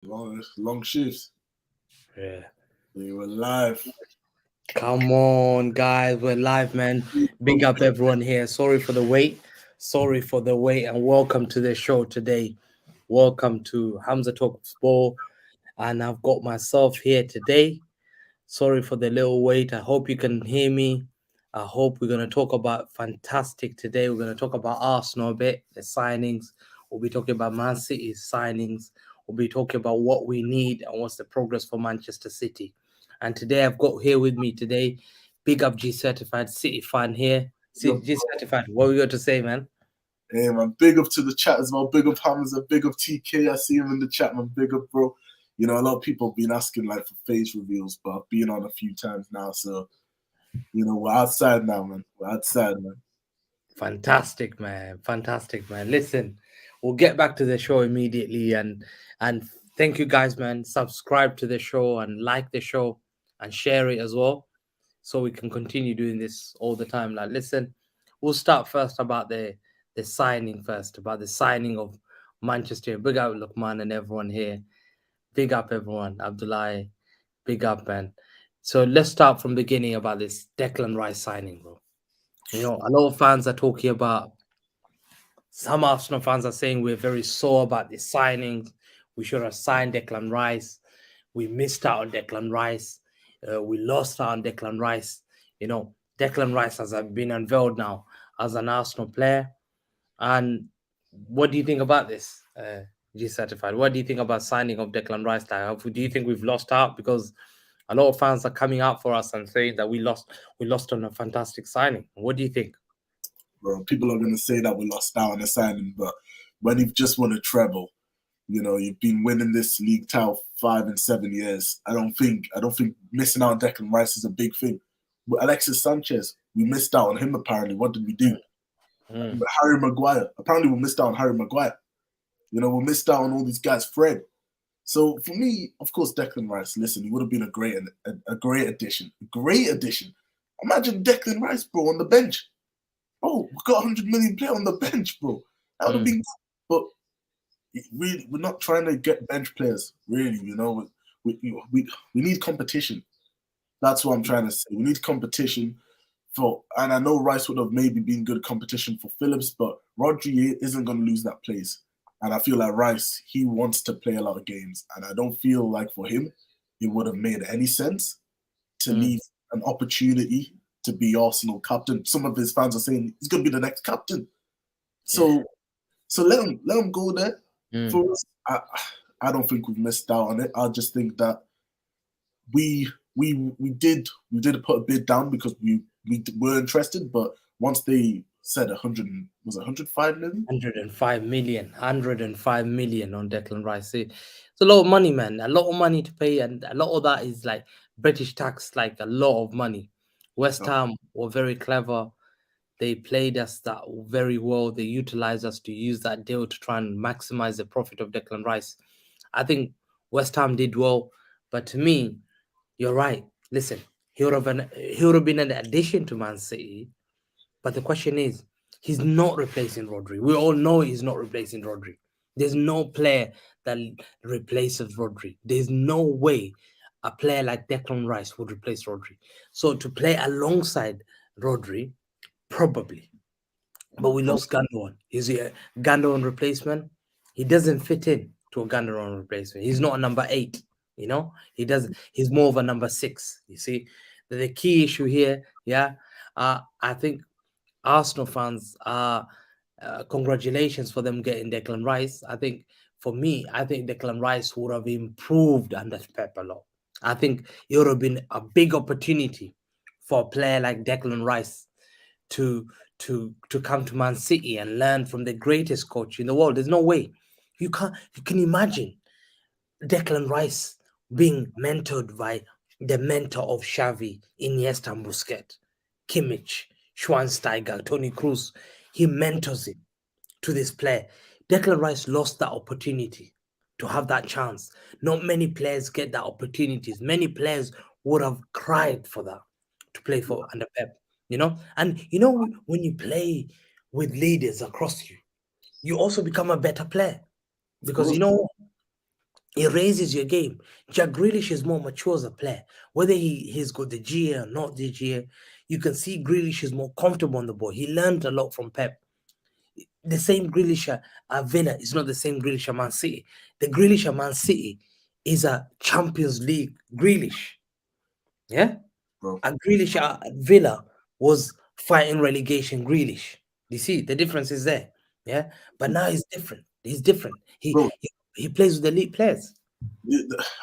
Long shifts. Yeah. We were live. Come on, guys. We're live, man. Big up everyone here. Sorry for the wait. Sorry for the wait, and welcome to the show today. Welcome to HamzaTalksBall. And I've got myself here today. Sorry for the little wait. I hope you can hear me. I hope we're going to talk about fantastic today. We're going to talk about Arsenal a bit, the signings. We'll be talking about Man City's signings. We'll be talking about what we need and what's the progress for Manchester City. And today I've got here with me today, big up G certified City fan here. Yo, G certified, what we got to say, man? hey, man, big up to the chat as well. Big up Hamza, big up TK. I see him in the chat, man. Big up, bro. You know, a lot of people have been asking like for face reveals, but I've been on a few times now, so we're outside now, man. We're outside, man. Fantastic, man. Fantastic, man. Listen, we'll get back to the show immediately and thank you guys, man. Subscribe to the show and like the show and share it as well. So we can continue doing this all the time. Like, listen, we'll start first about the signing first, about the signing of Manchester. Big up Lukman and everyone here. Big up everyone. Abdullah, big up, man. So let's start from beginning about this Declan Rice signing, bro. You know, a lot of fans are talking about some Arsenal fans are saying we're very sore about the signings. We should have signed Declan Rice. We missed out on Declan Rice. We lost out on Declan Rice. You know, Declan Rice has been unveiled now as an Arsenal player. And what do you think about this, G Certified? What do you think about signing of Declan Rice? Do you think we've lost out? Because a lot of fans are coming out for us and saying that we lost on a fantastic signing. What do you think? Bro, people are gonna say that we lost out on the signing, but when you've just won a treble, you've been winning this league title 5 and 7 years. I don't think missing out on Declan Rice is a big thing. With Alexis Sanchez, we missed out on him apparently. What did we do? Mm, Harry Maguire. Apparently, we missed out on Harry Maguire. We missed out on all these guys. Fred. So for me, of course, Declan Rice. Listen, he would have been a great addition. A great addition. Imagine Declan Rice, bro, on the bench. Oh, we got 100 million player on the bench, bro. That would have mm. been good. But really, we're not trying to get bench players. Really, we need competition. That's what I'm trying to say. We need competition and I know Rice would have maybe been good competition for Phillips, but Rodri isn't going to lose that place. And I feel like Rice, he wants to play a lot of games, and I don't feel like for him it would have made any sense to Mm. leave an opportunity to be Arsenal captain. Some of his fans are saying he's going to be the next captain. Yeah. So let him go there. Mm. For us, I don't think we've missed out on it. I just think that we did put a bid down because we were interested, but once they said 100, was it 105 million? 105 million, 105 million on Declan Rice. It's a lot of money, man. A lot of money to pay, and a lot of that is like British tax, like a lot of money. West No. Ham were very clever. They played us that very well. They utilized us to use that deal to try and maximize the profit of Declan Rice. I think West Ham did well, but to me, you're right. Listen, he would have been an addition to Man City. But the question is, he's not replacing Rodri. We all know he's not replacing Rodri. There's no player that replaces Rodri. There's no way a player like Declan Rice would replace Rodri. So to play alongside Rodri, probably. But we lost Gundogan. Is he a Gundogan replacement? He doesn't fit in to a Gundogan replacement. He's not a number 8. You know, he does. He's more of a number 6. You see, the key issue here, yeah. I think Arsenal fans are congratulations for them getting Declan Rice. I think for me, I think Declan Rice would have improved under Pep a lot. I think it would have been a big opportunity for a player like Declan Rice to to come to Man City and learn from the greatest coach in the world. There's no way you can imagine Declan Rice being mentored by the mentor of Xavi, Iniesta, and Busquets, Kimmich, Schweinsteiger, Tony Cruz. He mentors him to this player. Declan Rice lost that opportunity to have that chance. Not many players get that opportunities. Many players would have cried for that to play for under Pep. You know, and you know when you play with leaders across you, you also become a better player Of because course. you know It raises your game. Jack Grealish is more mature as a player. Whether he's got the GA or not the GA, you can see Grealish is more comfortable on the ball. He learned a lot from Pep. The same Grealish at Villa is not the same Grealish at Man City. The Grealish at Man City is a Champions League Grealish. Yeah? bro. And Grealish at Villa was fighting relegation Grealish. You see, the difference is there. Yeah? But now he's different. He's different. Bro, He plays with elite players.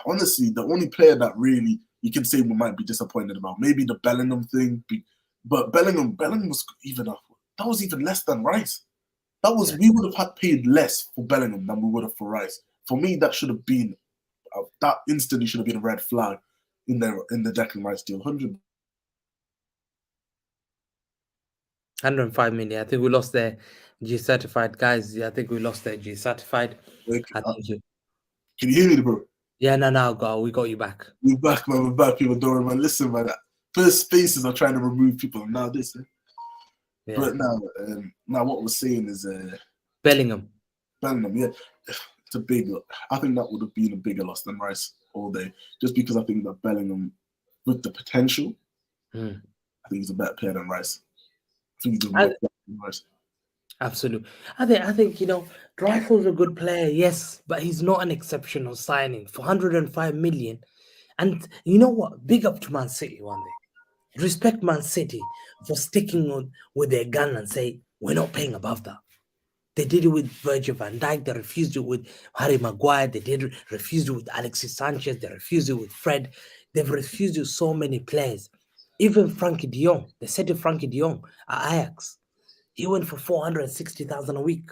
honestly, the only player that really you can say we might be disappointed about, maybe the Bellingham thing, but Bellingham was even up. That was even less than Rice. That was Yeah. we would have had paid less for Bellingham than we would have for Rice. For me, that should have been that instantly should have been a red flag in the Declan Rice deal. 105 million. I think we lost their G certified guys. Yeah, I think we lost their G certified. I think you. Can you hear me, bro? Yeah, no, we got you back. We're back, man. We're back. People don't man. Listen, man. First spaces are trying to remove people. Now this. Yeah. But now what we're saying is Bellingham. Yeah, it's a big. I think that would have been a bigger loss than Rice all day, just because I think that Bellingham, with the potential, I think he's a better player than Rice. I think he's a better player than Rice. Absolutely. I think Dreyfus a good player, yes, but he's not an exceptional signing for 105 million. And you know what? Big up to Man City one day. Respect Man City for sticking on with their gun and say we're not paying above that. They did it with Virgil van Dijk. They refused it with Harry Maguire. They refused it with Alexis Sanchez. They refused it with Fred. They've refused it with so many players. Even Frankie de Jong. They said to Frankie de Jong at Ajax, he went for 460,000 a week.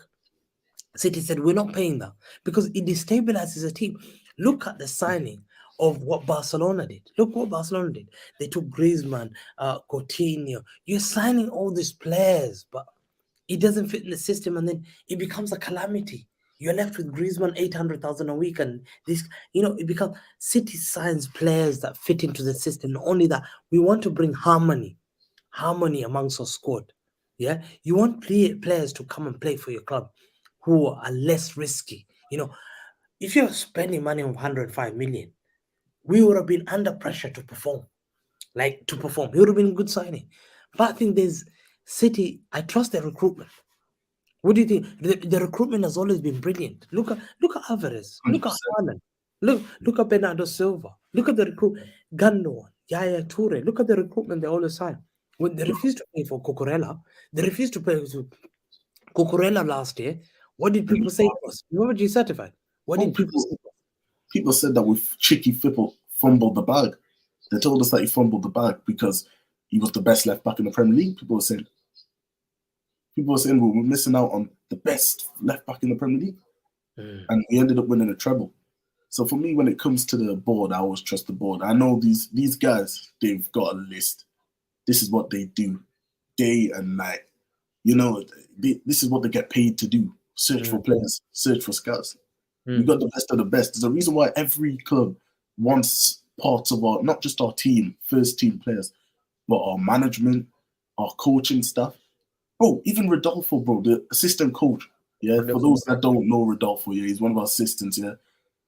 City said, we're not paying that because it destabilizes a team. Look at the signing of what Barcelona did. Look what Barcelona did. They took Griezmann, Coutinho. You're signing all these players, but it doesn't fit in the system, and then it becomes a calamity. You're left with Griezmann 800,000 a week, and this, it becomes City signs players that fit into the system. Not only that, we want to bring harmony amongst our squad. Yeah, you want players to come and play for your club who are less risky. If you're spending money of 105 million, we would have been under pressure to perform. It would have been a good signing. But I think there's City. I trust their recruitment. What do you think? The recruitment has always been brilliant. Look at Alvarez. Look at 100%. Haaland. Look at Bernardo Silva. Look at the recruitment. Gundogan, Yaya Toure. Look at the recruitment they always sign. When they refused to pay for Cucurella, they refused to pay for Cucurella last year. What did people say to us? Remember G certified? What did people say to us? People said that with Chicky Fipple fumbled the bag. They told us that he fumbled the bag because he was the best left back in the Premier League. People were saying we're missing out on the best left back in the Premier League. And we ended up winning a treble. So for me, when it comes to the board, I always trust the board. I know these guys, they've got a list. This is what they do day and night. This is what they get paid to do. Search for players, search for scouts. We got the best of the best. There's a reason why every club wants parts of not just our team, first team players, but our management, our coaching staff. Bro, even Rodolfo, bro, the assistant coach. Yeah, for those that don't know Rodolfo, yeah, he's one of our assistants, yeah.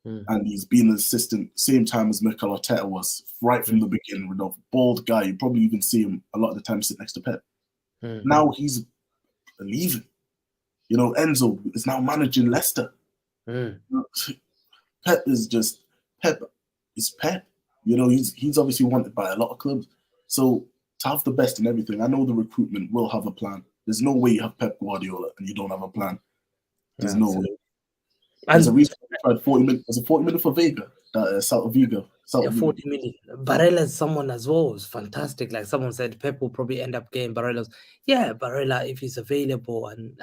And he's been an assistant same time as Mikel Arteta was, right from the beginning. Rodolfo, bald guy, you probably even see him a lot of the time sit next to Pep. Now he's leaving. Enzo is now managing Leicester. Pep is Pep. He's obviously wanted by a lot of clubs. So to have the best in everything, I know the recruitment will have a plan. There's no way you have Pep Gvardiol and you don't have a plan. There's no way. There's a reason we tried 40 million. There's a 40 million for Vega, South Vigo. 40 million. Barella is someone as well. It's fantastic. Like someone said, Pep will probably end up getting Barella's. Yeah, Barella, if he's available and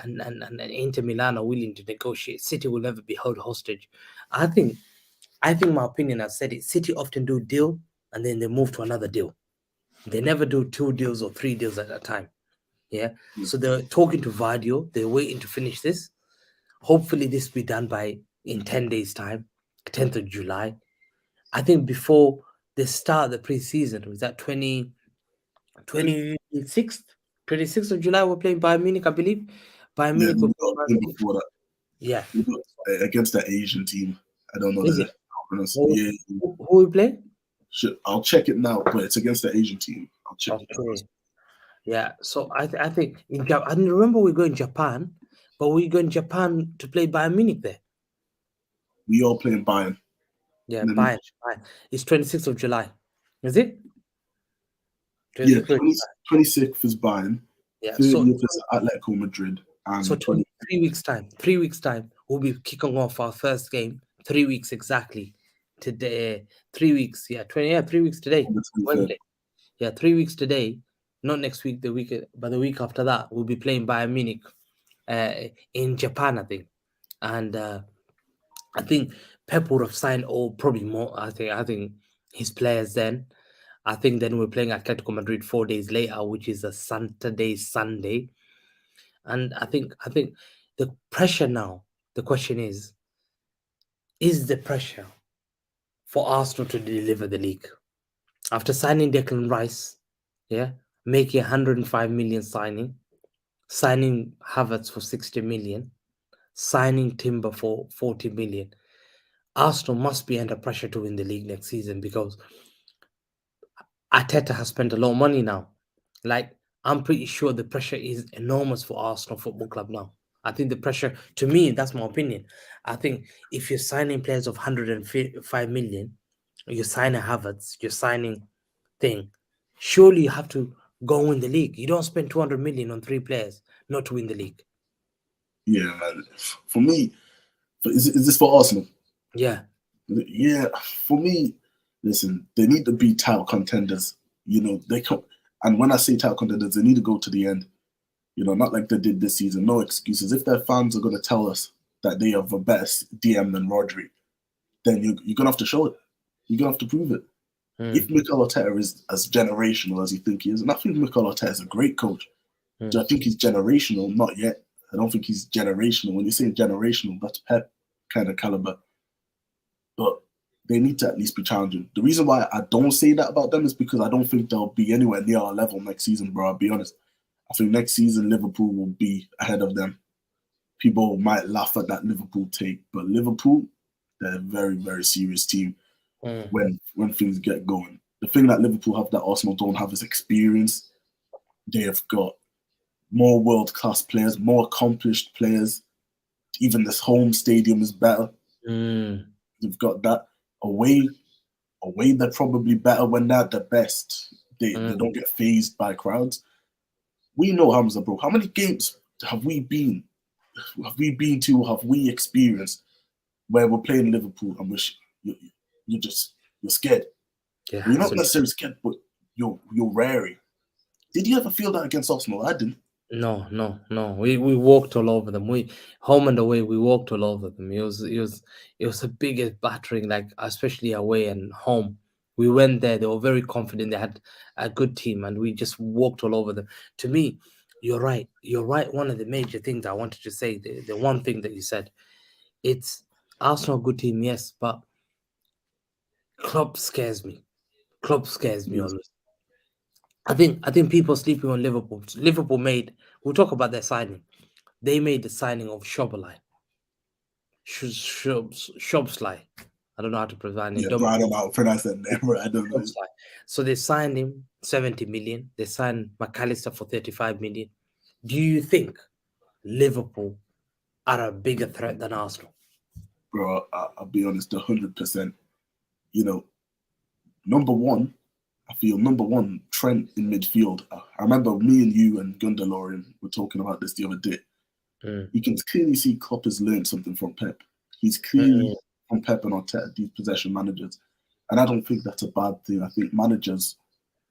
Inter Milan are willing to negotiate, City will never be held hostage. I think my opinion, I've said it, City often do deal and then they move to another deal. They never do 2 deals or 3 deals at a time. Yeah. So they're talking to Gvardiol. They're waiting to finish this. Hopefully this will be done in 10 days' time, 10th of July. I think before the start of the preseason, was that 26th of July, we're playing Bayern Munich, I believe. Bayern Munich before that. Yeah. Against that Asian team. I don't know Is it? Yeah, Who we play? I'll check it now, but it's against the Asian team. I'll check it out. Okay. Yeah. So I think in Japan, I remember we go in Japan, but we go in Japan to play Bayern Munich there. We all playing Bayern. Yeah, Bayern. It's 26th of July. Is it? Yeah, 26th. 26th is Bayern. Yeah. 30th is Atletico Madrid. And 3 weeks time. 3 weeks time, we'll be kicking off our first game. 3 weeks exactly. Today. 3 weeks. Yeah. 3 weeks today. Wednesday. Yeah, 3 weeks today. Not next week, but the week after that, we'll be playing Bayern Munich in Japan, I think. And I think Pep would have signed probably more. I think his players then. I think then we're playing Atletico Madrid 4 days later, which is a Sunday. And I think the pressure now, the question is the pressure for Arsenal to deliver the league? After signing Declan Rice, yeah, making 105 million signing Havertz for 60 million, signing Timber for 40 million, Arsenal must be under pressure to win the league next season because Arteta has spent a lot of money now. Like, I'm pretty sure the pressure is enormous for Arsenal Football Club now. I think the pressure, to me, that's my opinion. I think if you're signing players of 105 million, you're signing Havertz, you're signing thing, surely you have to go win the league. You don't spend 200 million on 3 players not to win the league. Yeah, man. For me, is this for Arsenal? Yeah. Yeah, for me, listen, they need to be title contenders. You know, they come, and when I say title contenders, they need to go to the end. You know, not like they did this season. No excuses. If their fans are going to tell us that they have a better DM than Rodri, then you're going to have to show it. You're going to have to prove it. If Mikel Arteta is as generational as you think he is, and I think Mikel Arteta is a great coach, do I think he's generational? Not yet. I don't think he's generational. When you say generational, that's Pep kind of caliber. But they need to at least be challenging. The reason why I don't say that about them is because I don't think they'll be anywhere near our level next season, bro. I'll be honest. I think next season Liverpool will be ahead of them. People might laugh at that Liverpool take, but Liverpool, they're a very, very serious team when things get going. The thing that Liverpool have that Arsenal don't have is experience. They have got more world-class players, more accomplished players. Even this home stadium is better. They've got that. Away, they're probably better when they're at their best. They don't get phased by crowds. We know, Hamza, bro. How many games have we been to? Have we experienced where we're playing Liverpool and you're scared? Yeah, you're not necessarily scared, but you're wary. Did you ever feel that against Arsenal? I didn't. No. We walked all over them. We home and away, we walked all over them. It was the biggest battering, like especially away and home. We went there. They were very confident. They had a good team, and we just walked all over them. To me, you're right. You're right. One of the major things I wanted to say, the one thing that you said, it's Arsenal, good team, yes, but Klopp scares me. Klopp scares me always. I think people sleeping on Liverpool. Liverpool we'll talk about their signing. They made the signing of Szoboszlai. Szoboszlai. I don't know how to pronounce it. Yeah, bro, I don't know how to pronounce that name, bro. I don't know. So they signed him 70 million. They signed McAllister for 35 million. Do you think Liverpool are a bigger threat than Arsenal? Bro, I'll be honest, 100%. You know, number one, Trent in midfield. I remember me and you and Gundalorian were talking about this the other day. You can clearly see Klopp has learned something from Pep. He's clearly from Pep and Arteta, these possession managers. And I don't think that's a bad thing. I think managers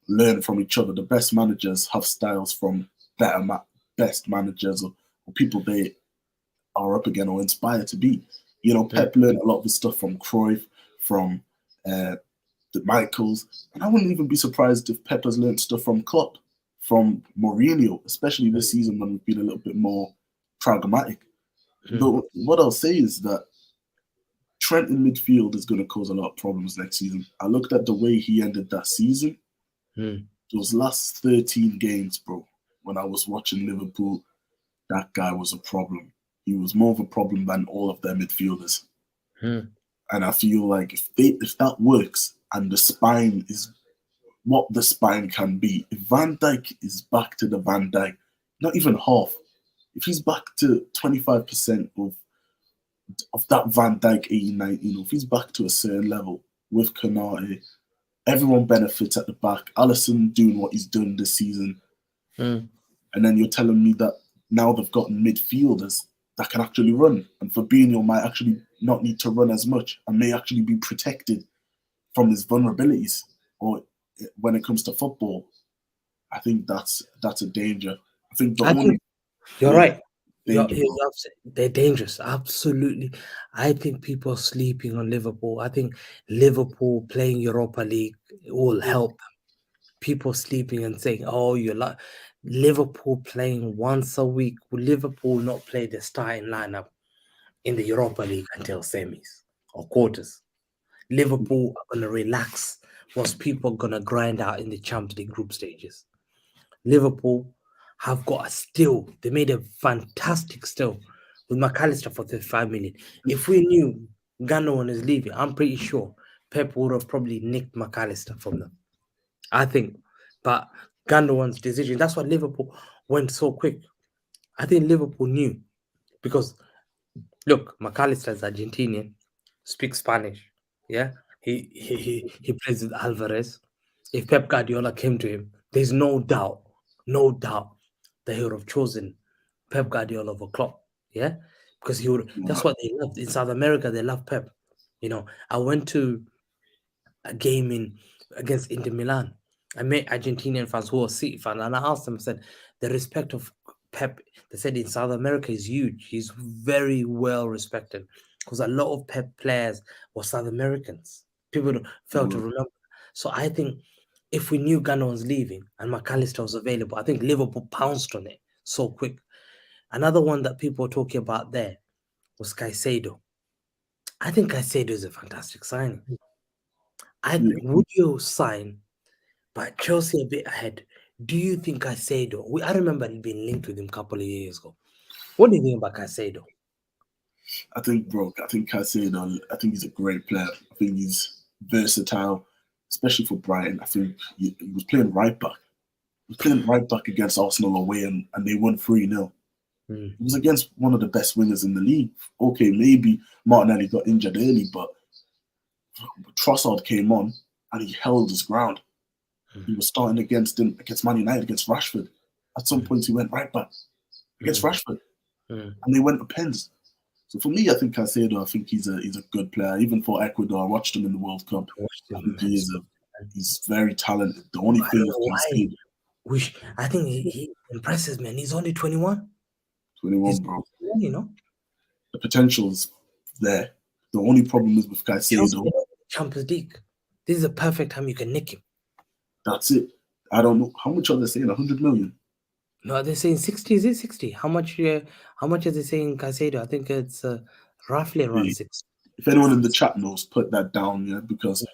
learn from each other. The best managers have styles from best managers or people they are up again or inspired to be. You know, Pep learned a lot of his stuff from Cruyff, from the Michaels, and I wouldn't even be surprised if Pep has learned stuff from Klopp, from Mourinho, especially this season when we've been a little bit more pragmatic. But what I'll say is that Trent in midfield is going to cause a lot of problems next season. I looked at the way he ended that season. Those last 13 games, bro, when I was watching Liverpool, that guy was a problem. He was more of a problem than all of their midfielders. And And I feel like if that works and the spine is what the spine can be, if Van Dijk is back to the Van Dijk, not even half, if he's back to 25% of that Van Dijk 89, if he's back to a certain level with Konate, everyone benefits at the back. Alisson doing what he's done this season. And then you're telling me that now they've gotten midfielders that can actually run. And Fabinho might actually not need to run as much and may actually be protected from his vulnerabilities. Or when it comes to football, I think that's a danger. I think you're right. Danger, They're dangerous. Absolutely. I think people are sleeping on Liverpool. I think Liverpool playing Europa League will help. People sleeping and saying, "Oh, you're like Liverpool playing once a week." Will Liverpool not play the starting lineup in the Europa League until semis or quarters? Liverpool are gonna relax, whilst people are gonna grind out in the Champions League group stages. Liverpool have got a steal. They made a fantastic steal with McAllister for 35 million. If we knew Gundogan is leaving, I'm pretty sure Pep would have probably nicked McAllister from them. I think. But Gundogan's decision, that's why Liverpool went so quick. I think Liverpool knew because look, McAllister is Argentinian, speaks Spanish. Yeah. He plays with Alvarez. If Pep Guardiola came to him, there's no doubt that he would have chosen Pep Guardiola over Klopp. Yeah. Because he would that's what they loved. In South America, they love Pep. I went to a game against Inter Milan. I met Argentinian fans who were City fans, and I asked them, I said, the respect of Pep, they said in South America is huge. He's very well respected because a lot of Pep players were South Americans. People failed to remember. So I think if we knew Gunnar was leaving and McAllister was available, I think Liverpool pounced on it so quick. Another one that people were talking about there was Caicedo. I think Caicedo is a fantastic signing. Would you sign, but Chelsea a bit ahead? Do you think Caicedo? I remember being linked with him a couple of years ago. What do you think about Caicedo? I think Caicedo, I think he's a great player. I think he's versatile, especially for Brighton. I think he was playing right back. He was playing right back against Arsenal away, and they won 3-0. He was against one of the best wingers in the league. Okay, maybe Martinelli got injured early, but Trossard came on and he held his ground. He was starting against Man United, against Rashford. At some point, he went right back against Rashford, and they went to pens. So for me, I think Caicedo, I think he's a good player. Even for Ecuador, I watched him in the World Cup. I think he's very talented. The only thing is I think he impresses me. And he's only 21. 21, bro. The potential's there. The only problem is with Caicedo. Champions League. This is a perfect time you can nick him. That's it. I don't know how much are they saying. 100 million. No, they're saying 60. Is it 60? How much are they saying Caicedo? I think it's roughly around 60. If anyone in the chat knows, put that down, yeah. Because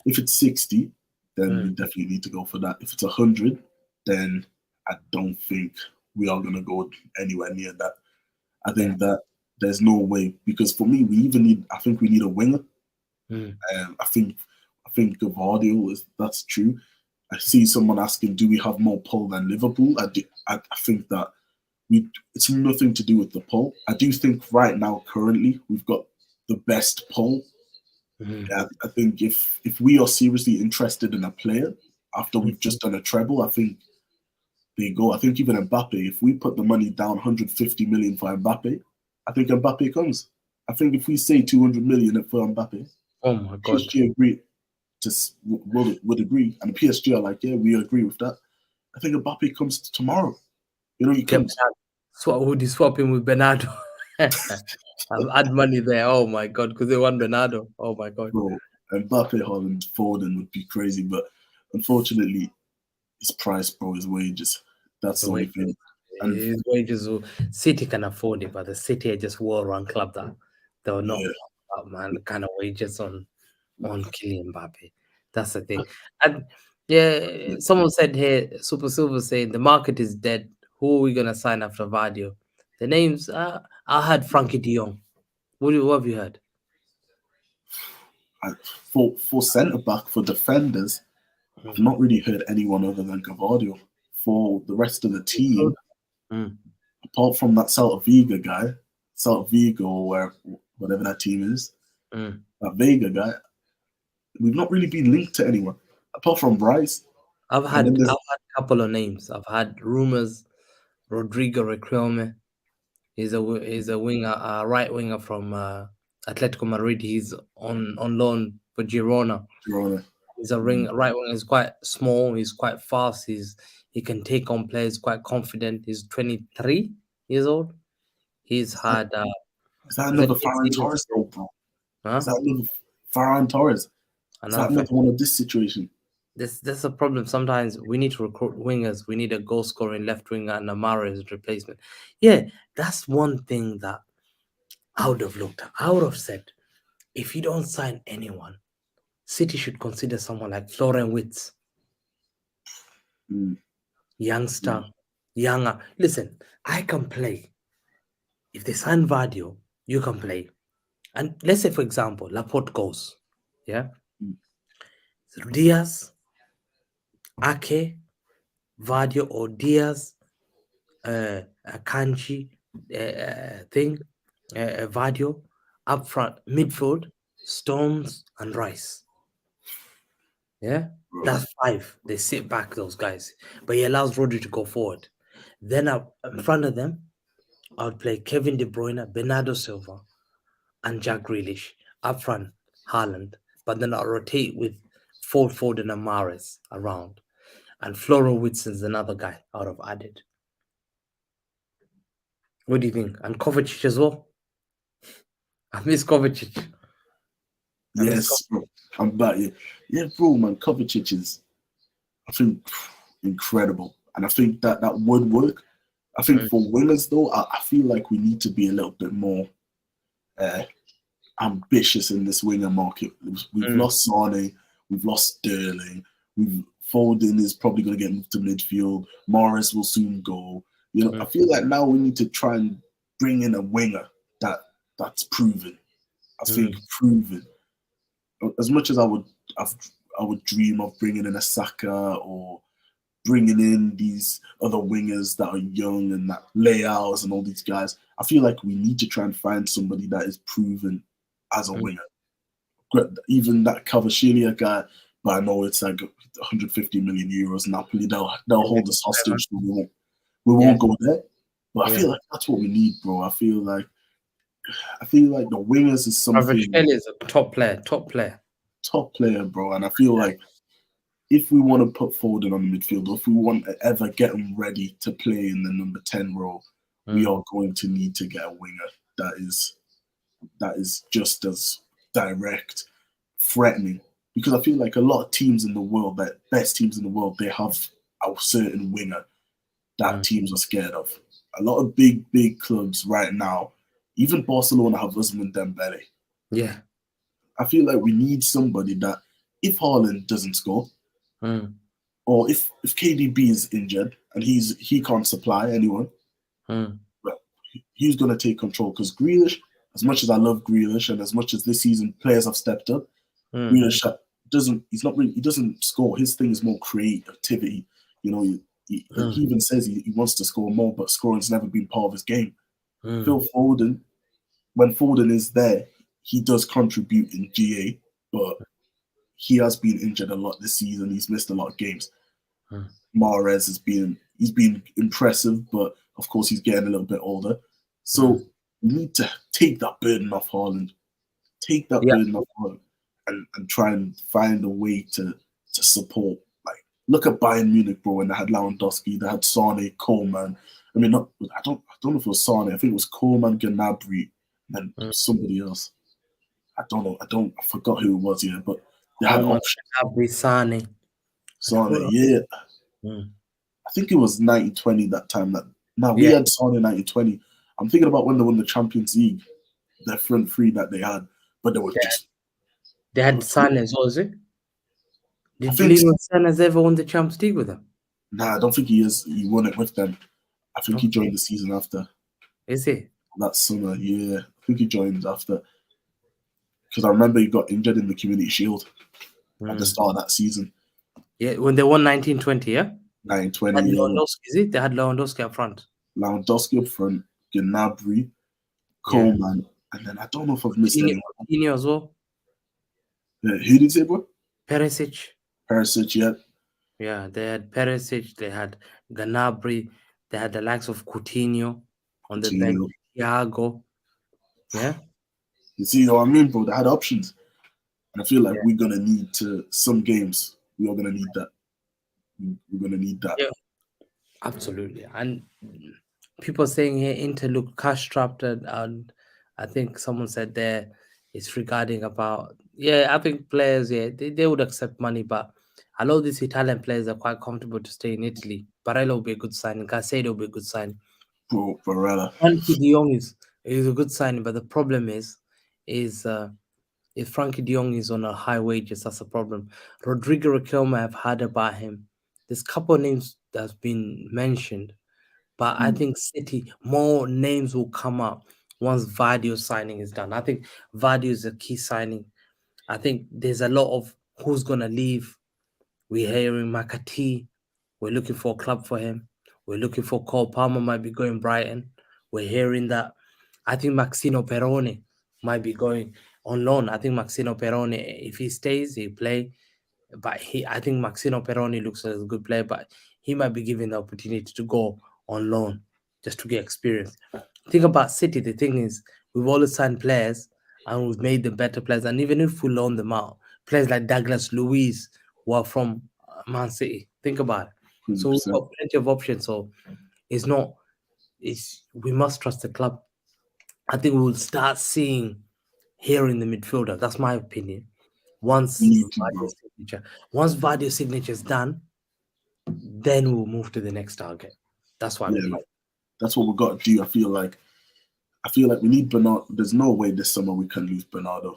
if it's 60, then we definitely need to go for that. If it's 100, then I don't think we are gonna go anywhere near that. I think that there's no way, because for me, we need a winger. I think Gvardiol that's true. I see someone asking, do we have more pull than Liverpool? I think that it's nothing to do with the pull. I do think right now, currently, we've got the best pull. I think if we are seriously interested in a player after we've just done a treble, I think they go. I think even Mbappe, if we put the money down 150 million for Mbappe, I think Mbappe comes. I think if we say 200 million for Mbappe, oh my God, PSG would agree, and the PSG are like, yeah, we agree with that. I think Mbappe comes tomorrow. He comes. Would you swap him with Bernardo? I'll add money there. Oh my God, because they want Bernardo. Oh my God, bro. Mbappe, Haaland, Foden would be crazy, but unfortunately, his price, bro, his wages. That's the only thing. And his wages, City can afford it, but the City are just well-run club that they were not man the kind of wages on Kylian Mbappe. That's the thing. And someone said here, Super Silver saying the market is dead. Who are we gonna sign after Gvardiol? The names I heard Frankie de Jong. What have you heard? For centre back, for defenders, I've not really heard anyone other than Gvardiol. For the rest of the team, apart from that Celta Vigo guy, Celta Vigo or whatever that team is, that Vega guy, we've not really been linked to anyone apart from Rice. I've had a couple of names. I've had rumors. Rodrigo Requelme. He's a winger, a right winger from Atletico Madrid. He's on loan for Girona. He's a right winger. He's quite small. He's quite fast. He can take on players. Quite confident. He's 23 years old. He's had. Is that another Ferran Torres, bro? Huh? Is that another Ferran Torres? Is that another one of this situation? That's a problem. Sometimes we need to recruit wingers. We need a goal scoring left winger and a Mahrez replacement. Yeah, that's one thing that I would have looked at. I would have said, if you don't sign anyone, City should consider someone like Florian Wirtz. Youngster, younger. Listen, I can play. If they sign Gvardiol, you can play. And let's say, for example, Laporte goes. Yeah? Diaz, Ake, Gvardiol or Diaz, Kanji Gvardiol, up front, midfield, Stones and Rice. Yeah, that's 5. They sit back, those guys, but he allows Rodri to go forward. Then up in front of them, I would play Kevin De Bruyne, Bernardo Silva, and Jack Grealish up front, Haaland. But then I'll rotate with Foden and Mahrez around, and Florian Wirtz is another guy I would have added. What do you think? And Kovacic as well. I miss Kovacic. Yes, bro. I'm back. Yeah, bro, man. Kovacic is, I think, incredible, and I think that would work. I think for wingers though, I feel like we need to be a little bit more ambitious in this winger market. We've lost Sane, we've lost Sterling, Foden is probably going to get moved to midfield. Morris will soon go. You know, I feel like now we need to try and bring in a winger that's proven. I think proven. As much as I would dream of bringing in a Saga or bringing in these other wingers that are young and that layouts and all these guys, I feel like we need to try and find somebody that is proven as a winger. Even that Kvaratskhelia guy, but I know it's like 150 million euros. Napoli, they'll hold us hostage. So we won't go there. But I feel like that's what we need, bro. I feel like the wingers is something. Kvaratskhelia is a top player, bro. And I feel like if we want to put Foden on the midfield, or if we want to ever get him ready to play in the number 10 role, we are going to need to get a winger that is just as direct, threatening. Because I feel like a lot of teams in the world, that best teams in the world, they have a certain winger that teams are scared of. A lot of big clubs right now, even Barcelona have Ousmane Dembele. Yeah. I feel like we need somebody that, if Haaland doesn't score, or if KDB is injured and he can't supply anyone, but he's going to take control. Because Grealish, as much as I love Grealish and as much as this season players have stepped up, Grealish he doesn't score. His thing is more creativity. You know, he even says he wants to score more, but scoring's never been part of his game. Phil Foden, when Foden is there, he does contribute in GA, but he has been injured a lot this season. He's missed a lot of games. Mahrez he's been impressive, but of course he's getting a little bit older. So we need to take that burden off Haaland. Take that burden off Haaland and try and find a way to support. Like, look at Bayern Munich, bro, when they had Lewandowski, they had Sane, Coleman. I mean, I don't know if it was Sane. I think it was Coleman, Gnabry, and somebody else. I don't know. I forgot who it was. Yeah, but they had options. Sane, yeah. I think it was 1920 that time. We had Sane in 1920. I'm thinking about when they won the Champions League, the front three that they had, but they were just. They had Sane as well, is it? Did you believe Sane has ever won the Champions League with them? Nah, I don't think he is. He won it with them. I think he joined the season after. Is he? That summer, yeah. I think he joined after. because I remember he got injured in the Community Shield at the Mm. start of that season. Yeah, when they won 1920, yeah? 9-20, Had yeah, Lewandowski, is it? They had Lewandowski up front. Lewandowski up front, Gnabry, Yeah. Coleman, and then I don't know if I've missed anyone. Coutinho as well. Who did you say, bro? Perisic. Perisic, yeah. Yeah, they had Perisic, they had Gnabry, they had the likes of Coutinho on the bench, Coutinho. Thiago. Yeah. You see what I mean, bro? They had options. And I feel like Yeah. we're going to need some games, we are going to need that. We're going to need that. Yeah. Absolutely. And people saying here Inter look cash strapped, and I think someone said there it's regarding about, yeah, I think players, yeah, they would accept money, but a lot of these Italian players are quite comfortable to stay in Italy. Barella will be a good signing, Caicedo will be a good signing. Bro, Barella. Frankie de Jong is a good signing, but the problem is if Frankie de Jong is on a high wages, that's a problem. Rodrigo Riquelme, I've heard about him. There's a couple of names that's been mentioned, but I think City, more names will come up once Gvardiol signing is done. I think Gvardiol is a key signing. I think there's a lot of who's going to leave. We're hearing Makati. We're looking for a club for him. We're looking for Cole Palmer might be going Brighton. We're hearing that. I think Maxino Perone might be going on loan. I think Maxino Perone, if he stays, he'll play. But I think Maxino Peroni looks like a good player, but he might be given the opportunity to go on loan just to get experience. Think about City. The thing is, we've always signed players and we've made them better players. And even if we loan them out, players like Douglas Luiz who are from Man City. Think about it. So we've 100%. got plenty of options. So it's not. We must trust the club. I think we will start seeing here in the midfielder. That's my opinion. Once We need to, bro. Vardio's signature is done, then we'll move to the next target. That's what I believe. Man. That's what we've got to do. I feel like we need Bernardo. There's no way this summer we can lose Bernardo.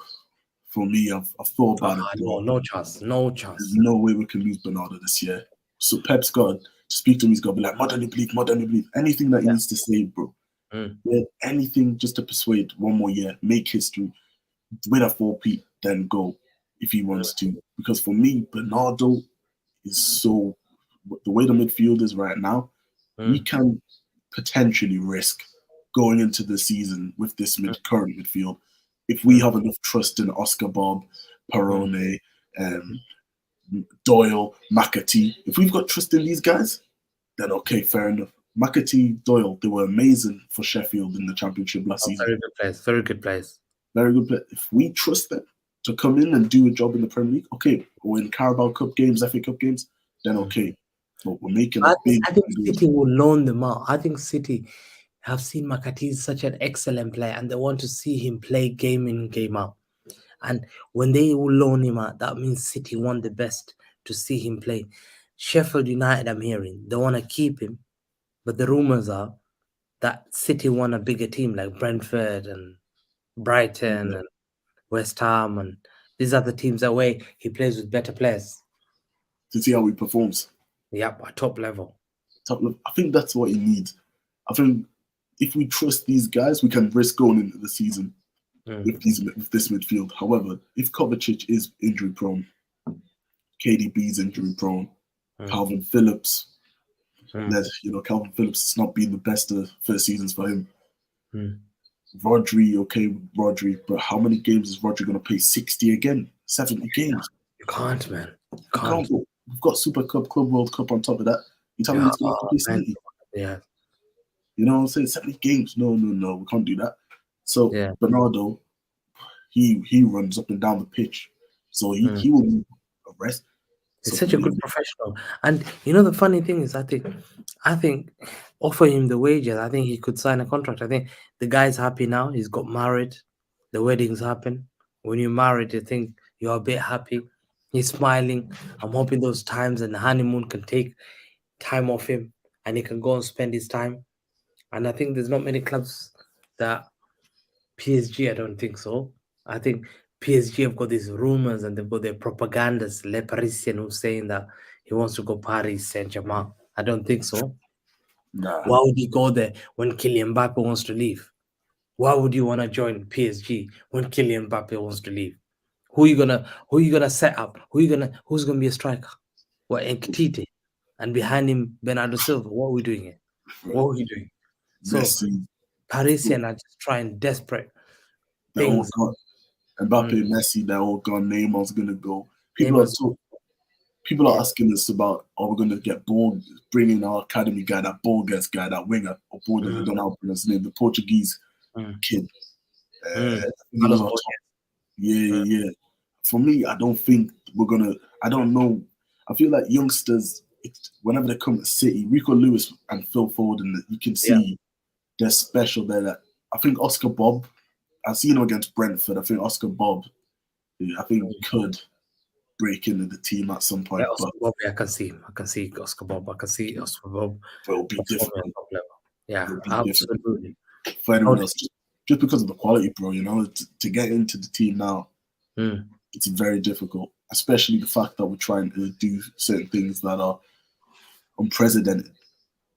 For me, I've thought about it. No chance. There's no way we can lose Bernardo this year. So Pep's got to speak to him. He's got to be like, modern believe. Anything that he needs to say, bro. Yeah, anything just to persuade one more year, make history, win a 4P, then go if he wants to. Because for me, Bernardo is so, the way the midfield is right now, we can potentially risk going into the season with this current midfield if we have enough trust in Oscar Bob, Perone, Doyle, McAtee. If we've got trust in these guys, then okay, fair enough. McAtee, Doyle, they were amazing for Sheffield in the Championship last season. Very good players. Very good players. Very good players. If we trust them to come in and do a job in the Premier League, okay, or in Carabao Cup games, FA Cup games, then okay. But we're making I think City will loan them out. I think City have seen McAtee is such an excellent player and they want to see him play game in, game out. And when they will loan him out, that means City want the best to see him play. Sheffield United, I'm hearing, they want to keep him. But the rumors are that City want a bigger team like Brentford and Brighton and West Ham. And these are the teams that way he plays with better players. To see how he performs. Yep, at top level. I think that's what he needs. I think if we trust these guys, we can risk going into the season with this midfield. However, if Kovacic is injury prone, KDB's injury prone, Calvin Phillips, Calvin Phillips has not been the best of first seasons for him. Rodri, but how many games is Rodri going to play? 60 again? 70 games? You can't, man. You can't. We've got Super Cup, Club World Cup on top of that. You tell me it's going to play 70? Yeah. You know what I'm saying? 70 games. No. We can't do that. So Bernardo, he runs up and down the pitch. So he will need a rest. He's such a good professional. And you know the funny thing is I think offer him the wages. I think he could sign a contract. I think the guy's happy now. He's got married. The wedding's happened. When you're married, you think you're a bit happy. He's smiling. I'm hoping those times and the honeymoon can take time off him and he can go and spend his time. And I think there's not many clubs that PSG, I don't think so. I think PSG have got these rumors and they've got their propagandists, Le Parisien, who's saying that he wants to go Paris Saint-Germain. I don't think so. Nah. Why would he go there when Kylian Mbappe wants to leave? Why would you want to join PSG when Kylian Mbappe wants to leave? Who you gonna set up? Who's gonna be a striker? What, Nketiah? And behind him, Bernardo Silva. What are we doing here? What are we doing? So Messi, Parisian are just trying desperate they're all things. gone. Mbappe, Messi, they're all gone. Neymar's gonna go. Neymar's, People are yeah. asking us about, are we gonna get Ball, bringing our academy guy, that Borges guy, that winger, or Borders, I don't know how to pronounce his name, the Portuguese kid. I think he was Carlos our Borges. top. Yeah. For me, I don't think we're gonna. I don't know. I feel like youngsters, whenever they come to City, Rico Lewis and Phil Foden, you can see they're special there. That I think Oscar Bob, I've seen him against Brentford. I think Oscar Bob, I think could break into the team at some point, Oscar but Bob, I can see him. I can see Oscar Bob. I can see Oscar Bob it'll be performing at difficult. top level. Yeah, It'll be absolutely. difficult for anyone else, just because of the quality, bro. You know, to get into the team now, it's very difficult, especially the fact that we're trying to do certain things that are unprecedented.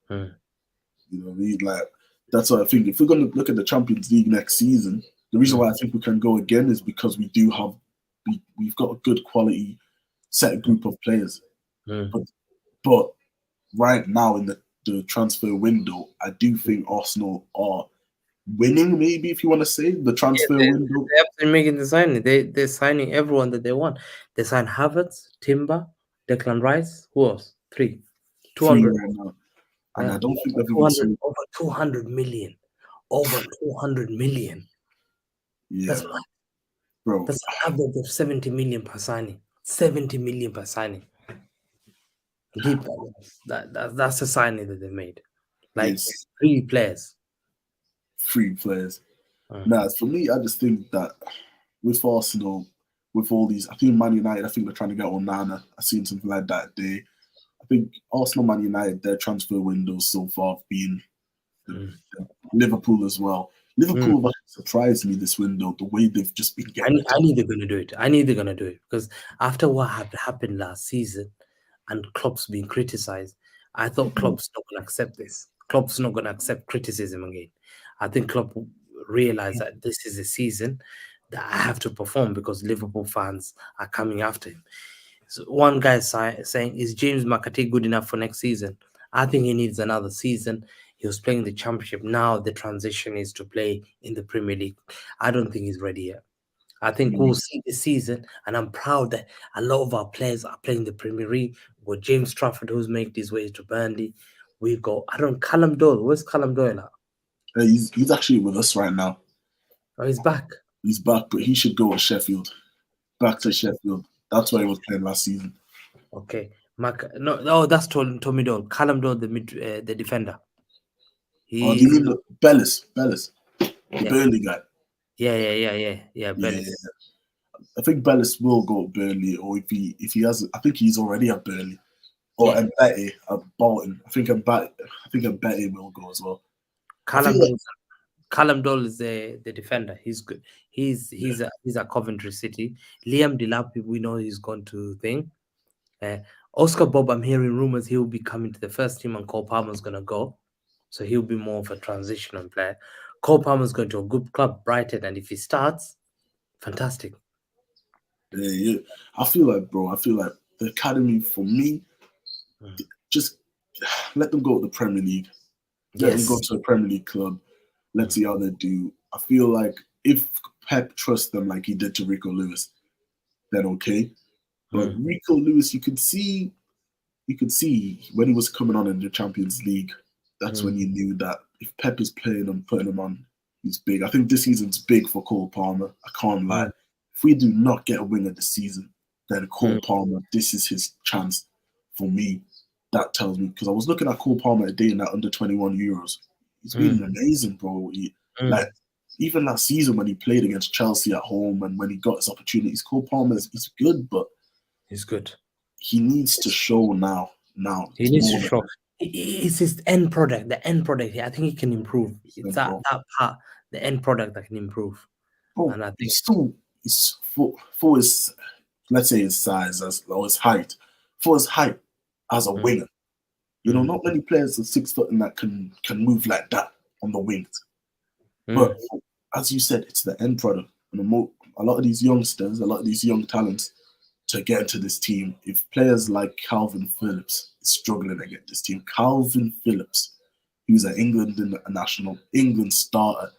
You know, like that's what I think. If we're going to look at the Champions League next season, the reason why I think we can go again is because we do have we've got a good quality set group of players. But right now in the transfer window, I do think Arsenal are winning. Maybe if you want to say the transfer window, They're absolutely making the signing. They're signing everyone that they want. They signed Havertz, Timber, Declan Rice. Who else? 200. right now, and Yeah. I don't think they've even sold. Over 200 million. Over 200 million. Yeah, That's what, bro. that's an average of 70 million per signing. 70 million per signing. Deep. That's the signing that they made. Like It's 3 players. 3 players. Nah, for me, I just think that with Arsenal, with all these, I think Man United, I think they're trying to get Onana. I've seen something like that today. I think Arsenal, Man United, their transfer windows so far have been Liverpool as well. Liverpool have surprised me this window, the way they've just been getting. I knew they're going to do it. I knew they're going to do it because after what happened last season and Klopp's being criticized, I thought Klopp's not going to accept this. Klopp's not going to accept criticism again. I think Klopp realized that this is a season that I have to perform because Liverpool fans are coming after him. So one guy saying, is James McAtee good enough for next season? I think he needs another season. He was playing the Championship. Now the transition is to play in the Premier League. I don't think he's ready yet. I think we'll see this season, and I'm proud that a lot of our players are playing the Premier League. We've got James Trafford, who's made his way to Burnley. We've got, Callum Doyle. Where's Callum Doyle at? He's actually with us right now. Oh, he's back. He's back, but he should go to Sheffield. Back to Sheffield. That's why he was playing last season. Okay. That's Tommy Doyle. Callum Doyle, the defender. Do you mean Bellis? The Burnley guy. Yeah, Bellis. Yeah. I think Bellis will go to Burnley, or if he has, I think he's already at Burnley. Or Mbete at Bolton. I think Mbete will go as well. Callum Doyle is the defender. He's good. He's at Coventry City. Liam Delap, we know he's gone to thing. Oscar Bob, I'm hearing rumors he'll be coming to the first team and Cole Palmer's gonna go. So he'll be more of a transitional player. Cole Palmer's going to a good club, Brighton, and if he starts, fantastic. Yeah. I feel like the academy for me, just let them go to the Premier League. Let them go to a Premier League club. Let's see how they do. I feel like if Pep trusts them like he did to Rico Lewis, then okay. But Rico Lewis, you could see when he was coming on in the Champions League, that's when you knew that if Pep is playing him, putting him on, he's big. I think this season's big for Cole Palmer. I can't lie. If we do not get a winger this season, then Cole Palmer, this is his chance for me. That tells me, because I was looking at Cole Palmer today in that under 21 Euros. He's been amazing, bro. Like even last season when he played against Chelsea at home and when he got his opportunities, Cole Palmer he's good, but he's good. He needs to show now. He needs to show. It's his end product. The end product. I think he can improve. It's that part, the end product that can improve. Oh, and I think he's for his, let's say his size or his height, as a winger. You know, not many players are 6 foot and that can move like that on the wings. But as you said, it's the end product. And a lot of these youngsters, a lot of these young talents to get into this team, if players like Calvin Phillips is struggling to get this team, Calvin Phillips, who's an England international, England starter,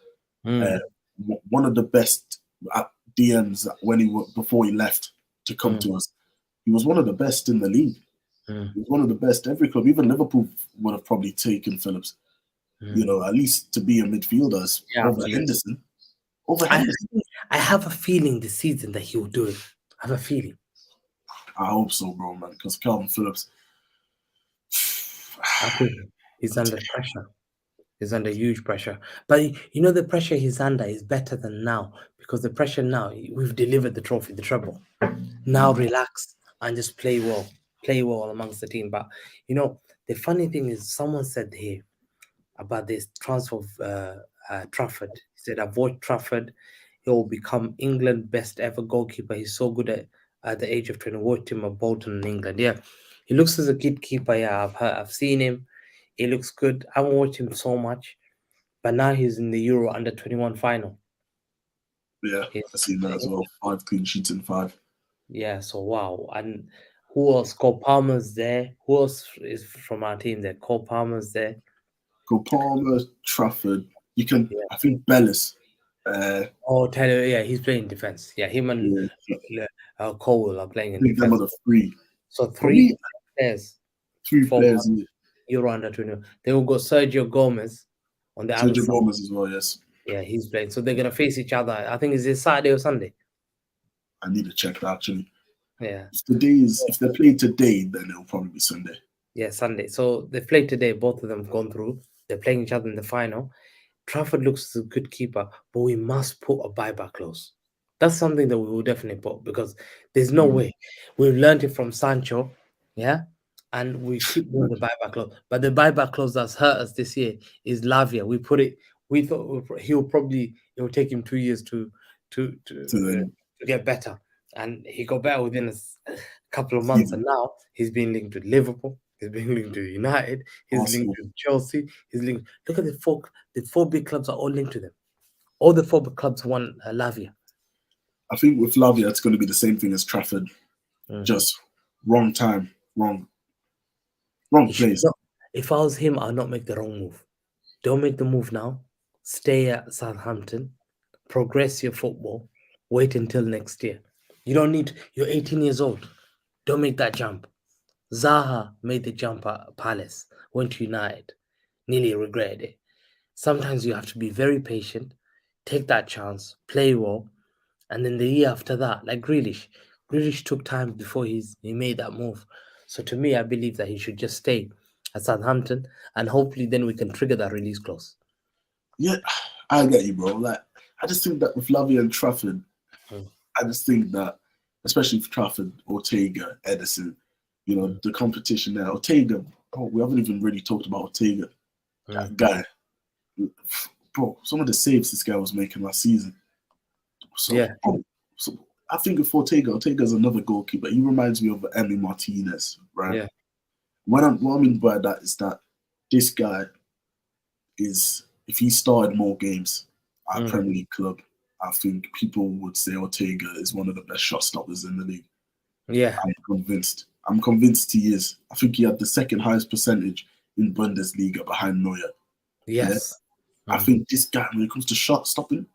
one of the best at DMs before he left to come to us. He was one of the best in the league. He was one of the best. Every club, even Liverpool, would have probably taken Phillips. You know, at least to be a midfielder over Henderson. I have a feeling this season that he will do it. I have a feeling. I hope so, bro, man. Because Calvin Phillips, I think he's under pressure. He's under huge pressure. But you know, the pressure he's under is better than now, because the pressure now, we've delivered the trophy, the treble. Now relax and just play well amongst the team. But you know, the funny thing is, someone said here about this transfer of Trafford. He said, avoid Trafford. He will become England's best ever goalkeeper. He's so good at the age of 20. Watched him at Bolton in England. Yeah, he looks as a kid keeper. Yeah, I've seen him. He looks good. I haven't watched him so much, but now he's in the Euro under-21 final. Yeah, I've seen that as well. 5 clean sheets in 5. Yeah, so wow. And who else? Cole Palmer's there. Who else is from our team there? Cole Palmer's there. Cole Palmer, Trafford. You can, I think, Bellis. Taylor, yeah, he's playing defense. Yeah, him and Cole are playing in defense. Them are the 3. So 3 players. 3 players. Euro under-21. They will go Sergio Gomez on the other side. Sergio Gomez as well, yes. Yeah, he's playing. So they're gonna face each other. I think it's this Saturday or Sunday. I need to check that actually. Yeah. If they play today, then it'll probably be Sunday. Yeah, Sunday. So they played today. Both of them have gone through. They're playing each other in the final. Trafford looks as a good keeper, but we must put a buyback clause. That's something that we will definitely put, because there's no way. We've learned it from Sancho, yeah, and we keep doing the buyback clause. But the buyback clause that's hurt us this year is Lavia. We put it. We thought it will take him 2 years to get better, and he got better within a couple of months. And now he's being linked to Liverpool. He's being linked to United. He's linked to Chelsea. He's linked. Look at the four big clubs are all linked to them. All the 4 big clubs want Lavia. I think with Lavia, it's going to be the same thing as Trafford. Just wrong time, wrong place. If I was him, I'd not make the wrong move. Don't make the move now. Stay at Southampton. Progress your football. Wait until next year. You don't need. You're 18 years old. Don't make that jump. Zaha made the jump at Palace, went to United, nearly regretted it. Sometimes you have to be very patient, take that chance, play well, and then the year after that, like Grealish took time before he made that move. So to me, I believe that he should just stay at Southampton, and hopefully then we can trigger that release clause. Yeah, I get you, bro. Like, I just think that with Lavia and Trafford, I just think that, especially for Trafford, Ortega, Edison, you know, the competition there. Ortega, we haven't even really talked about Ortega. That guy, bro, some of the saves this guy was making last season. So, so I think with Ortega's another goalkeeper. He reminds me of Emi Martinez, right? Yeah. What I mean by that is that this guy is, if he started more games at a Premier League club, I think people would say Ortega is one of the best shot stoppers in the league. Yeah. I'm convinced he is. I think he had the second highest percentage in Bundesliga behind Neuer. Yes. Yeah? I think this guy, when it comes to shot stopping,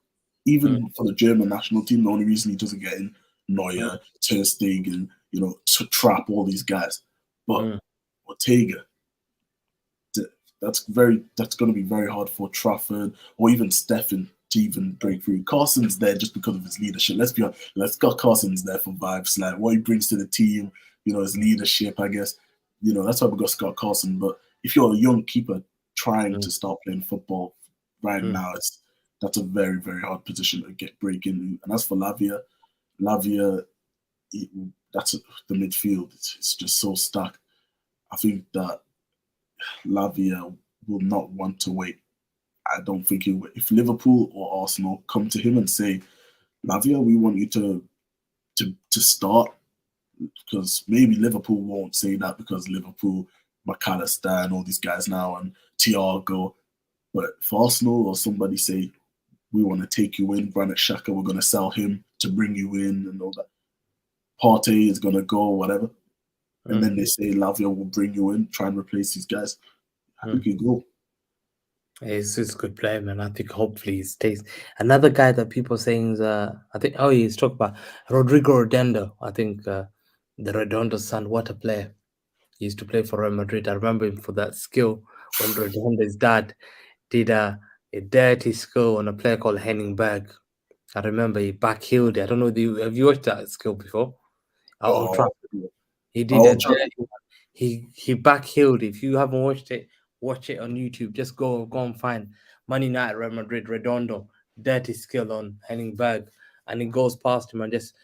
even for the German national team, the only reason he doesn't get in Neuer, Ter Stegen, you know, to trap all these guys. But Ortega, that's going to be very hard for Trafford or even Stefan to even break through. Carson's there just because of his leadership. Let's be honest. Let's got Carson's there for vibes, like what he brings to the team. You know, his leadership. I guess. You know, that's why we got Scott Carson. But if you're a young keeper trying to start playing football right now, that's a very, very hard position to break in. And as for Lavia, that's the midfield. It's just so stacked. I think that Lavia will not want to wait. I don't think he will. If Liverpool or Arsenal come to him and say, Lavia, we want you to start, because maybe Liverpool won't say that because Liverpool, McAllister and all these guys now and Thiago. But if Arsenal or somebody say, we want to take you in. Granit Xhaka, we're going to sell him to bring you in and all that. Partey is going to go, whatever. And then they say Lavia will bring you in, try and replace these guys. I think he'll go. He's a good player, man. I think hopefully he stays. Another guy that people are saying is, I think, he's talking about Rodrigo Redondo. I think the Redondo son, what a player. He used to play for Real Madrid. I remember him for that skill when Redondo's dad did a dirty skill on a player called Henning Berg. I remember he backheeled it. I don't know, have you watched that skill before? Old Trafford. He did a dirty one. He backheeled. If you haven't watched it, watch it on YouTube. Just go and find Man United, Real Madrid, Redondo, dirty skill on Henning Berg, and he goes past him and just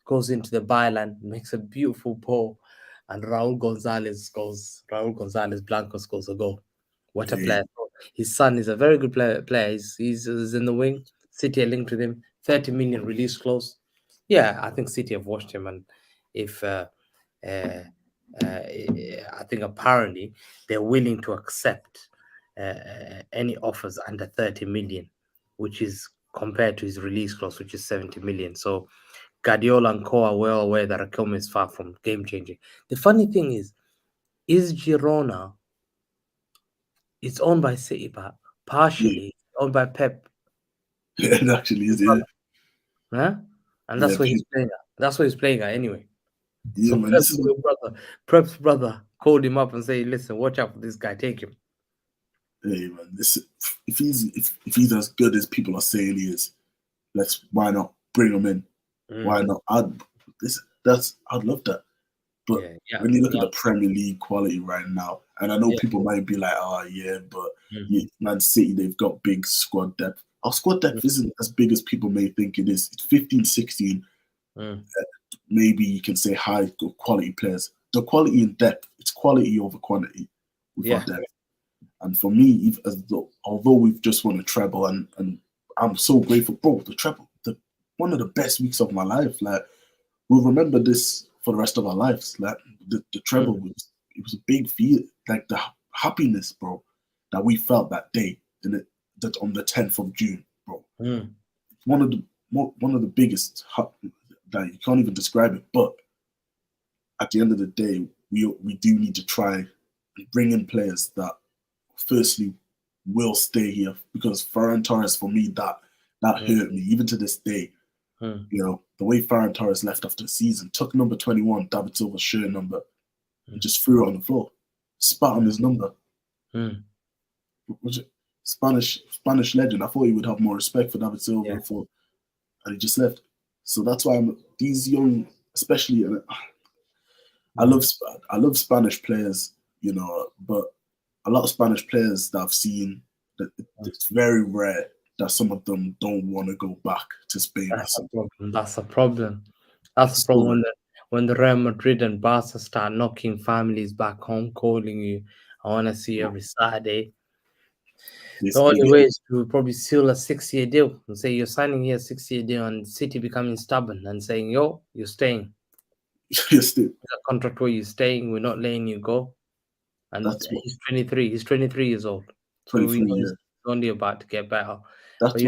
goes into the byline, makes a beautiful ball, and Raul Gonzalez Blanco scores a goal. What a player! His son is a very good player. He's in the wing. City are linked with him. 30 million release clause. Yeah, I think City have watched him, and if I think apparently they're willing to accept any offers under 30 million, which is compared to his release clause, which is 70 million. So Gvardiol and Co are well aware that Rakitic is far from game changing. The funny thing is Girona, it's owned by City, but partially owned by Pep. It actually is, yeah. Huh? And that's what he's playing at. That's what he's playing at anyway. Yeah, So man, Pep's brother called him up and said, "Listen, watch out for this guy. Take him." Hey man, if he's as good as people are saying he is, why not bring him in? Why not? I'd love that. But when you look at the Premier League quality right now, and I know people might be like, "Oh yeah, but Man City, they've got big squad depth." Our squad depth isn't as big as people may think it is. It's 15, 16. Maybe you can say high quality players. The quality in depth, it's quality over quantity with our depth. And for me, although we've just won a treble, and I'm so grateful, bro. The treble, one of the best weeks of my life. Like, we'll remember this for the rest of our lives. Like, the treble was a big feel, like the happiness, bro, that we felt that day on the 10th of June, bro. One of the biggest that you can't even describe it. But at the end of the day, we do need to try and bring in players that firstly will stay here, because Ferran Torres, for me, that hurt me even to this day. You know, the way Ferran Torres left after the season, took number 21, David Silva's shirt number, and just threw it on the floor, spat on his number. Spanish legend. I thought he would have more respect for David Silva, and he just left. So that's why these young, especially, I love Spanish players, you know, but a lot of Spanish players that I've seen, that it's very rare that some of them don't want to go back to Spain. That's a problem. That's the problem when the Real Madrid and Barca start knocking families back home, calling you, "I want to see you every Saturday." The only way is to probably seal a 6-year deal and say you're signing here a 6-year deal, and City becoming stubborn and saying, "Yo, you're staying." It's a contract where you're staying. We're not letting you go. And he's 23. He's 23 years old. So he's only about to get better. That's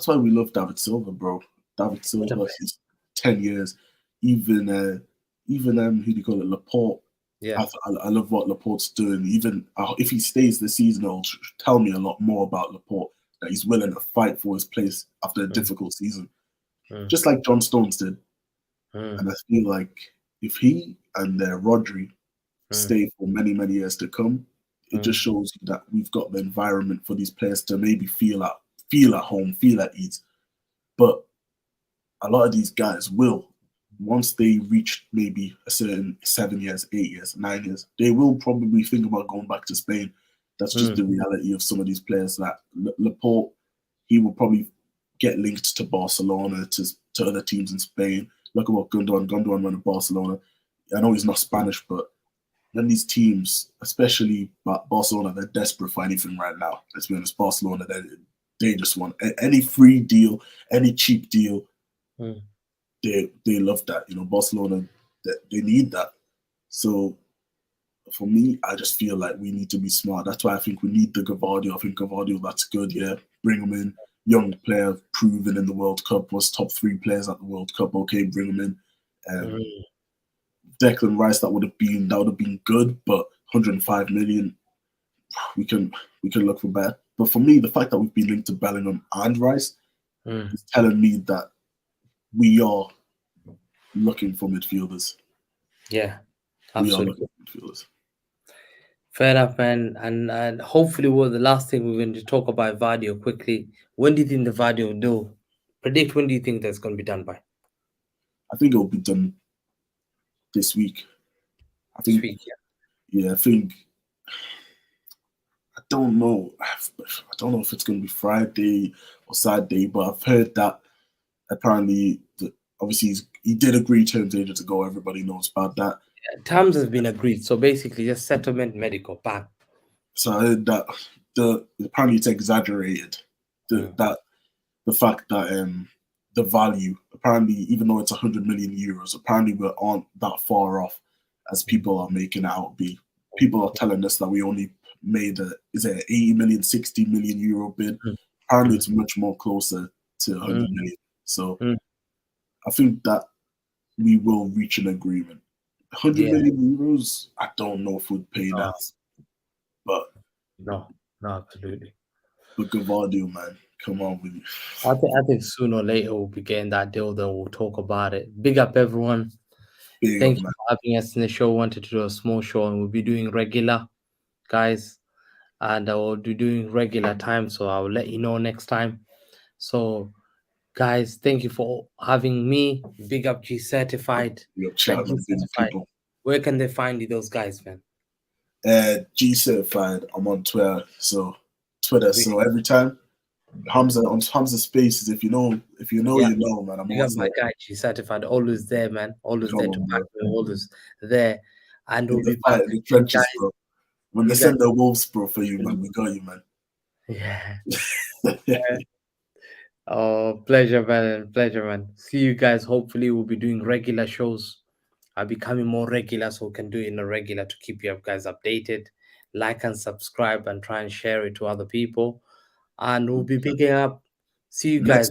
why we love David Silva, bro. David Silva, he's 10 years. Even who do you call it, Laporte. Yeah, I love what Laporte's doing. Even if he stays this season, it'll tell me a lot more about Laporte, that he's willing to fight for his place after a difficult season, just like John Stones did. And I feel like if he and Rodri stay for many, many years to come, it just shows you that we've got the environment for these players to maybe feel at home, feel at ease. But a lot of these guys will, once they reach maybe a certain 7 years, 8 years, 9 years, they will probably think about going back to Spain. That's just the reality of some of these players. Like Laporte, he will probably get linked to Barcelona, to other teams in Spain. Look at what Gundogan went to Barcelona. I know he's not Spanish, but then these teams, especially Barcelona, they're desperate for anything right now. Let's be honest, Barcelona, they just want any free deal, any cheap deal. They love that. You know, Barcelona, they need that. So for me, I just feel like we need to be smart. That's why I think we need the Gvardiol. I think Gvardiol, that's good, yeah. bring him in. Young player, proven in the World Cup, was top 3 players at the World Cup. Okay, bring him in. Declan Rice, that would have been good, but 105 million, we can look for better. But for me, the fact that we've been linked to Bellingham and Rice is telling me that we are looking for midfielders. Yeah, We are absolutely. looking for midfielders. Fair enough, man. And hopefully, the last thing we're going to talk about Gvardiol quickly. When do you think the Gvardiol deal? Predict when do you think that's going to be done by? I think it'll be done this week. I think. This week, yeah. I think. I don't know. I don't know if it's going to be Friday or Saturday, but I've heard that apparently, obviously, he did agree terms ages ago. Everybody knows about that. Yeah, terms have been agreed. So basically, just settlement, medical, bang. So I heard that apparently it's exaggerated. The fact that the value, apparently, even though it's 100 million euros, apparently we aren't that far off as people are making it out be. People are telling us that we only made is it 80 million, 60 million euro bid. Apparently it's much more closer to 100 million. So I think that we will reach an agreement. 100 million euros, I don't know if we'd pay that. But no, absolutely. But Gvardiol, man, come on with you. I think sooner or later we'll be getting that deal. Then we'll talk about it. Big up, everyone. Thank you for having us in the show. Wanted to do a small show, and we'll be doing regular, guys, and I will be doing regular time. So I'll let you know next time. So, guys, thank you for having me. Big up G Certified. People. Where can they find you, those guys, man? G Certified. I'm on Twitter. So every time Hamza on Hamza Spaces. If you know, you know, man. I'm always my guy. G Certified. Always there, man. Always there to back me. Always there. And we'll be back. The trenches, bro. When they send the wolves, bro, for you, man, we got you, man. Yeah. Oh, pleasure, man. See you guys. Hopefully, we'll be doing regular shows. I'll be coming more regular, so we can do it in a regular to keep you guys updated. Like and subscribe and try and share it to other people. And we'll be picking up. See you guys.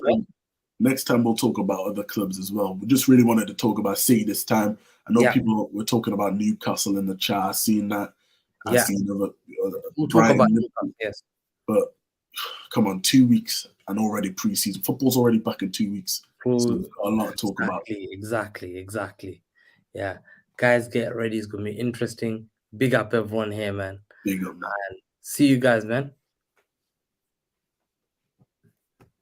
Next time we'll talk about other clubs as well. We just really wanted to talk about City this time. I know people were talking about Newcastle in the chat. I've seen that. I've seen other we'll talk about Newcastle, yes. But come on, 2 weeks and already pre-season. Football's already back in 2 weeks. So we've got a lot to talk about. Exactly. Yeah. Guys, get ready. It's going to be interesting. Big up everyone here, man. Big up, man. And see you guys, man.